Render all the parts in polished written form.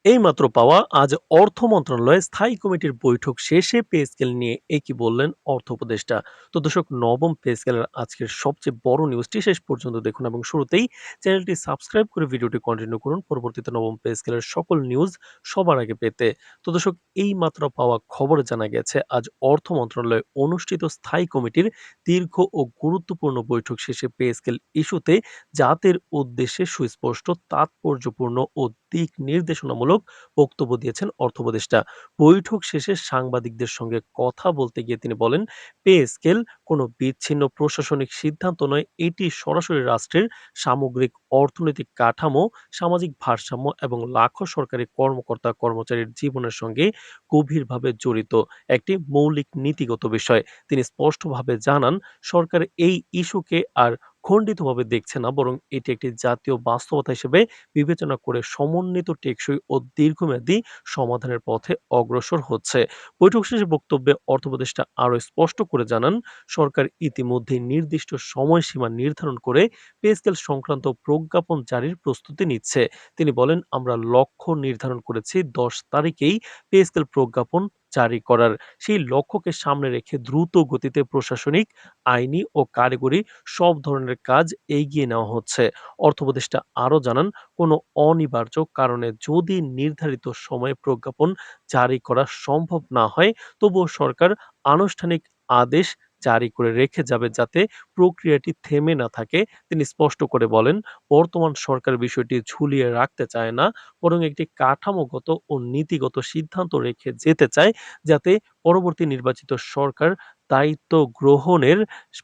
এইমাত্র পাওয়া আজ অর্থ মন্ত্রণালয়ের স্থায়ী কমিটির বৈঠক শেষে পে স্কেল নিয়ে একই বললেন অর্থ উপদেষ্টা। তো দর্শক, নবম পে স্কেলের আজকের সবচেয়ে বড় নিউজটি শেষ পর্যন্ত দেখুন এবং শুরুতেই চ্যানেলটি সাবস্ক্রাইব করে ভিডিওটি কন্টিনিউ করুন পরবর্তীতে নবম পে স্কেলের সকল নিউজ সবার আগে পেতে। তো দর্শক, এই মাত্র পাওয়া খবরে জানা গেছে আজ অর্থ মন্ত্রণালয়ে অনুষ্ঠিত স্থায়ী কমিটির দীর্ঘ ও গুরুত্বপূর্ণ বৈঠক শেষে পে স্কেল ইস্যুতে জাতির উদ্দেশ্যে সুস্পষ্ট, তাৎপর্যপূর্ণ ও দিক নির্দেশনামূলক বক্তব্য দিয়েছেন অর্থ উপদেষ্টা। বৈঠক শেষে সাংবাদিকদের সঙ্গে কথা বলতে গিয়ে তিনি বলেন, পে স্কেল কোনো বিচ্ছিন্ন প্রশাসনিক সিদ্ধান্ত নয়, এটি সরাসরি রাষ্ট্রের সামগ্রিক অর্থনৈতিক কাঠামো, সামাজিক ভারসাম্য এবং লাখো সরকারি কর্মকর্তা কর্মচারীর জীবনের সঙ্গে গভীরভাবে জড়িত একটি মৌলিক নীতিগত বিষয়। তিনি স্পষ্টভাবে জানান, সরকার এই ইস্যুকে আর খণ্ডিতভাবে দেখছে না, বরং এটি একটি জাতীয় বাস্তবতা হিসেবে বিবেচনা করে সমন্বিত, টেকসই ও দীর্ঘমেয়াদী সমাধানের পথে অগ্রসর হচ্ছে। বৈঠক শেষে বক্তব্যে অর্থ উপদেষ্টা আরও স্পষ্ট করে জানান, সরকার ইতিমধ্যেই নির্দিষ্ট সময়সীমা নির্ধারণ করে পে স্কেল সংক্রান্ত প্রজ্ঞাপন জারির প্রস্তুতি নিচ্ছে। তিনি বলেন, আমরা লক্ষ্য নির্ধারণ করেছি ১০ তারিখেই পে স্কেল প্রজ্ঞাপন জারি করার। সেই লক্ষ্যকে সামনে রেখে দ্রুত গতিতে প্রশাসনিক, আইনি ও কারিগরি সব ধরনের কাজ এগিয়ে নেওয়া হচ্ছে। অর্থ উপদেষ্টা আরও জানান, কোনো অনিবার্য কারণে যদি নির্ধারিত সময়ে প্রজ্ঞাপন জারি করা সম্ভব না হয়, তবুও সরকার আনুষ্ঠানিক আদেশ জারি করে রেখে যাবে, যাতে প্রক্রিয়াটি থেমে না থাকে। তিনি স্পষ্ট করে বলেন, বর্তমান সরকার বিষয়টি ঝুলিয়ে রাখতে চায় না, বরং একটি কাঠামোগত ও নীতিগত সিদ্ধান্ত রেখে যেতে চায়, যাতে পরবর্তী নির্বাচিত সরকার দায়িত্ব গ্রহণের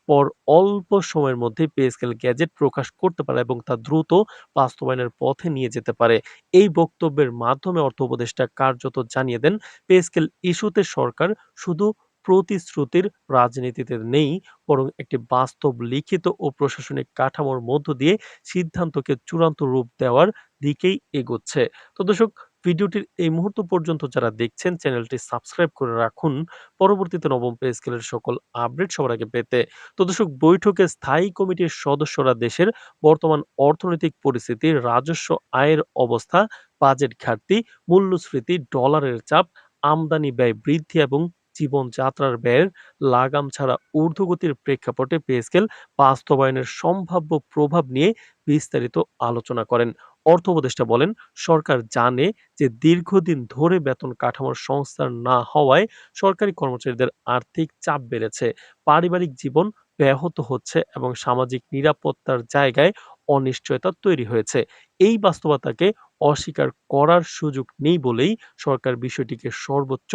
পর অল্প সময়ের মধ্যে পে স্কেল গ্যাজেট প্রকাশ করতে পারে এবং তা দ্রুত বাস্তবায়নের পথে নিয়ে যেতে পারে। এই বক্তব্যের মাধ্যমে অর্থ উপদেষ্টা কার্যত জানিয়ে দেন, পে স্কেল ইস্যুতে সরকার শুধু প্রতিশ্রুতির রাজনীতিতে নেই, বরং একটি বাস্তব, লিখিত ও প্রশাসনিক কাঠামোর মধ্য দিয়ে সিদ্ধান্তকে চূড়ান্ত রূপ দেওয়ার দিকেই এগোচ্ছে। তো দর্শক, ভিডিওটির এই মুহূর্ত পর্যন্ত যারা দেখছেন, চ্যানেলটি সাবস্ক্রাইব করে রাখুন পরবর্তীতে নবম পে স্কেলের সকল আপডেট সবার আগে পেতে। তো দর্শক, বৈঠকে স্থায়ী কমিটির সদস্যরা দেশের বর্তমান অর্থনৈতিক পরিস্থিতি, রাজস্ব আয়ের অবস্থা, বাজেট ঘাটতি, মূল্যস্ফীতি, ডলারের চাপ, আমদানি ব্যয় বৃদ্ধি এবং জীবনযাত্রার ব্যয়ের লাগাম ছাড়া ঊর্ধ্বগতির প্রেক্ষাপটে পে স্কেল বাস্তবায়নের সম্ভাব্য প্রভাব নিয়ে বিস্তারিত আলোচনা করেন। অর্থ উপদেষ্টা বলেন, সরকার জানে যে দীর্ঘদিন ধরে বেতন কাঠামোর সংস্কার না হওয়ায় সরকারি কর্মচারীদের আর্থিক চাপ বেড়েছে, পারিবারিক জীবন ব্যাহত হচ্ছে এবং সামাজিক নিরাপত্তার জায়গায় অনিশ্চয়তা তৈরি হয়েছে। এই বাস্তবতাকে অস্বীকার করার সুযোগ নেই বলেই সরকার বিষয়টিকে সর্বোচ্চ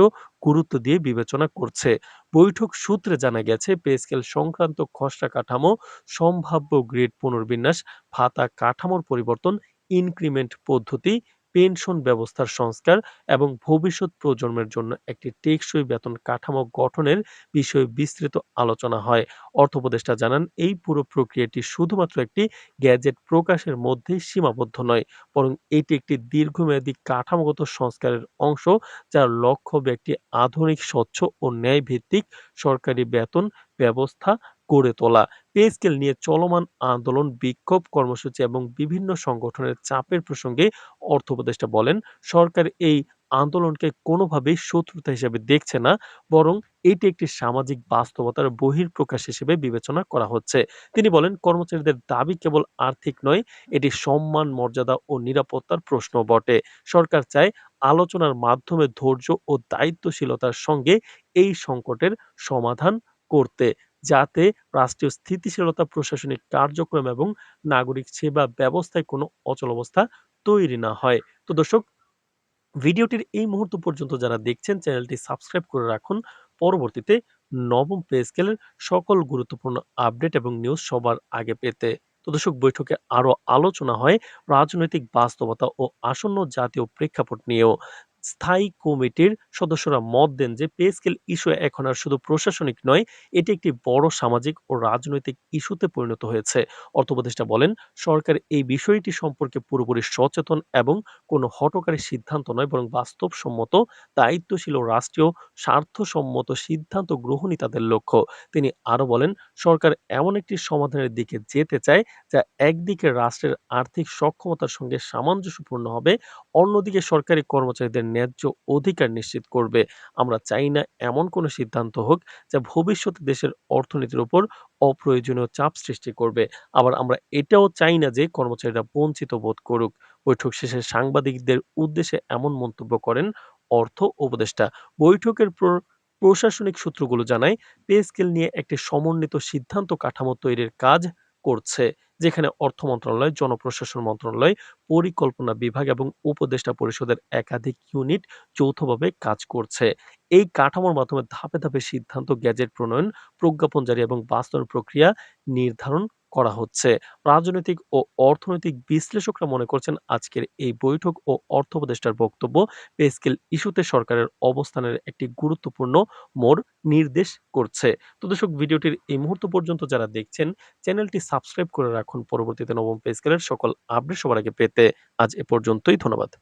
গুরুত্ব দিয়ে বিবেচনা করছে। বৈঠক সূত্রে জানা গেছে, পে স্কেল সংক্রান্ত খসড়া কাঠামো, সম্ভাব্য গ্রেড পুনর্বিন্যাস, ভাতা কাঠামোর পরিবর্তন, ইনক্রিমেন্ট পদ্ধতি, পেনশন ব্যবস্থার সংস্কার এবং ভবিষ্যৎ প্রজন্মের জন্য একটি টেকসই বেতন কাঠামো গঠনের বিষয়ে বিস্তৃত আলোচনা হয়। অর্থ উপদেষ্টা জানান, এই পুরো প্রক্রিয়াটি শুধুমাত্র একটি গ্যাজেট প্রকাশের মধ্যেই সীমাবদ্ধ নয়, বরং এটি একটি দীর্ঘমেয়াদী কাঠামোগত সংস্কারের অংশ, যার লক্ষ্য হবে একটি আধুনিক, স্বচ্ছ ও ন্যায়ভিত্তিক সরকারি বেতন ব্যবস্থা গড়ে তোলা। পে স্কেল নিয়ে চলমান আন্দোলন, বিক্ষোভ কর্মসূচি এবং বিভিন্ন সংগঠনের চাপের প্রসঙ্গে অর্থ উপদেষ্টা বলেন, সরকার এই আন্দোলনকে কোনোভাবেই শত্রুতা হিসেবে দেখছে না, বরং এটি একটি সামাজিক বাস্তবতার বহিঃপ্রকাশ হিসেবে বিবেচনা করা হচ্ছে। তিনি বলেন, কর্মচারীদের দাবি কেবল আর্থিক নয়, এটি সম্মান, মর্যাদা ও নিরাপত্তার প্রশ্ন বটে। সরকার চায় আলোচনার মাধ্যমে ধৈর্য ও দায়িত্বশীলতার সঙ্গে এই সংকটের সমাধান করতে, যাতে রাষ্ট্রীয় স্থিতিশীলতা, প্রশাসনিক কার্যক্রম এবং নাগরিক সেবা ব্যবস্থায় কোনো অচলাবস্থা তৈরি না হয়। তো দর্শক, ভিডিওটির এই মুহূর্ত পর্যন্ত যারা দেখছেন, চ্যানেলটি সাবস্ক্রাইব করে রাখুন পরবর্তীতে নবম পে স্কেলের সকল গুরুত্বপূর্ণ আপডেট এবং নিউজ সবার আগে পেতে। তো দর্শক, বৈঠকে আরো আলোচনা হয় রাজনৈতিক বাস্তবতা ও আসন্ন জাতীয় প্রেক্ষাপট নিয়েও, স্থায়ী কমিটির সদস্যরা মত দেন যে পে স্কেল ইস্যু এখন আর শুধু প্রশাসনিক নয়, এটি একটি বড় সামাজিক ও রাজনৈতিক ইস্যুতে পরিণত হয়েছে। অর্থ উপদেষ্টা বলেন, সরকার এই বিষয়টি সম্পর্কে পুরোপুরি সচেতন এবং কোনো হঠকারী সিদ্ধান্ত নয়, বরং বাস্তবসম্মত, দায়িত্বশীল ও রাষ্ট্রীয় স্বার্থসম্মত সিদ্ধান্ত গ্রহণই তাদের লক্ষ্য। তিনি আরো বলেন, সরকার এমন একটি সমাধানের দিকে যেতে চায় যা একদিকে রাষ্ট্রের আর্থিক সক্ষমতার সঙ্গে সামঞ্জস্যপূর্ণ হবে, অন্যদিকে সরকারি কর্মচারীদের ন্যায্য অধিকার নিশ্চিত করবে। আমরা চাই না এমন কোনো সিদ্ধান্ত হোক যা ভবিষ্যতে দেশের অর্থনীতির উপর অপ্রয়োজনীয় চাপ সৃষ্টি করবে। আবার আমরা এটাও চাই না যে কর্মচারীরা বঞ্চিত বোধ করুক। বৈঠক শেষে সাংবাদিকদের উদ্দেশ্যে এমন মন্তব্য করেন অর্থ উপদেষ্টা। বৈঠকের প্রশাসনিক সূত্রগুলো জানায়, পে স্কেল নিয়ে একটি সমন্বিত সিদ্ধান্ত কাঠামো তৈরির কাজ করছে, যেখানে অর্থ মন্ত্রণালয়, জনপ্রশাসন মন্ত্রণালয়, পরিকল্পনা বিভাগ এবং উপদেষ্টা পরিষদের একাধিক ইউনিট যৌথভাবে কাজ করছে। এই কাঠামোর মাধ্যমে ধাপে ধাপে সিদ্ধান্ত, গ্যাজেট প্রণয়ন, প্রজ্ঞাপন জারি এবং বাস্তবায়ন প্রক্রিয়া নির্ধারণ করা হচ্ছে। রাজনৈতিক ও অর্থনৈতিক বিশ্লেষকরা মনে করছেন, আজকের এই বৈঠক ও অর্থ উপদেষ্টার বক্তব্য পে স্কেল ইস্যুতে সরকারের অবস্থানের একটি গুরুত্বপূর্ণ মোড় নির্দেশ করছে। তো দর্শক, ভিডিওটির এই মুহূর্ত পর্যন্ত যারা দেখছেন, চ্যানেলটি সাবস্ক্রাইব করে রাখুন পরবর্তীতে নবম পে স্কেলের সকল আপডেট সবার আগে পেতে। আজ এ পর্যন্তই। ধন্যবাদ।